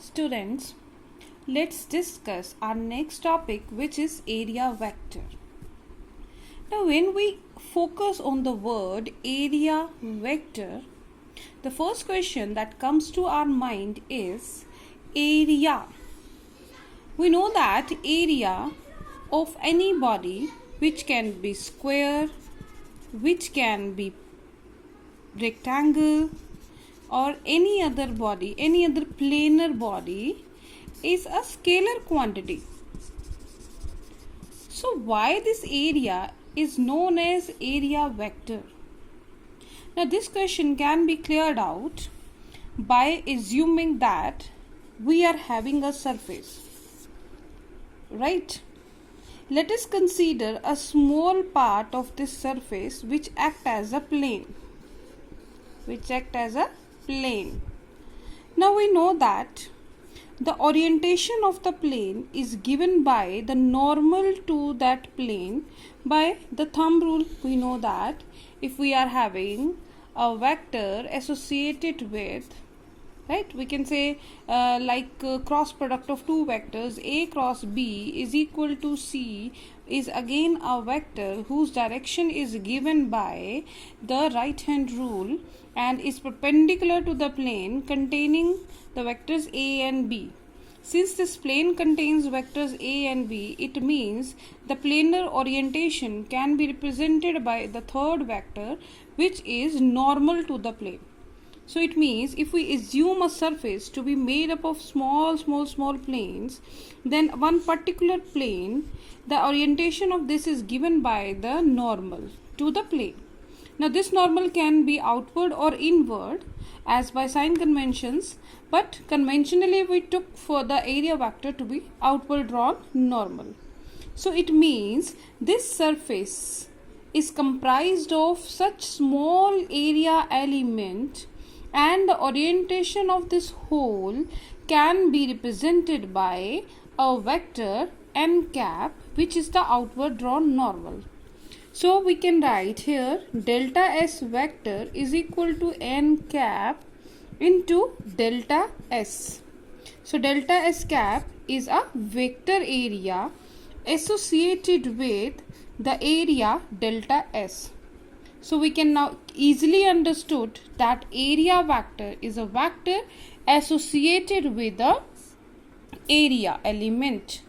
Students, let's discuss our next topic, which is area vector. Now, when we focus on the word area vector, the first question that comes to our mind is area. We know that area of any body, which can be square, which can be rectangle, or any other body, any other planar body, is a scalar quantity. So why this area is known as area vector? Now this question can be cleared out by assuming that we are having a surface, right? Let us consider a small part of this surface which act as a plane. Now we know that the orientation of the plane is given by the normal to that plane by the thumb rule. We know that if we are having a vector associated with, right, we can say cross product of two vectors, A cross B is equal to C, is again a vector whose direction is given by the right hand rule and is perpendicular to the plane containing the vectors A and B. Since this plane contains vectors A and B, it means the planar orientation can be represented by the third vector, which is normal to the plane. So it means if we assume a surface to be made up of small planes, then one particular plane, the orientation of this is given by the normal to the plane. Now this normal can be outward or inward as by sign conventions, but conventionally we took for the area vector to be outward drawn normal. So it means this surface is comprised of such small area element, and the orientation of this whole can be represented by a vector n cap, which is the outward drawn normal. So we can write here delta S vector is equal to n cap into delta S. So delta S cap is a vector area associated with the area delta S. So we can now easily understood that area vector is a vector associated with the area element.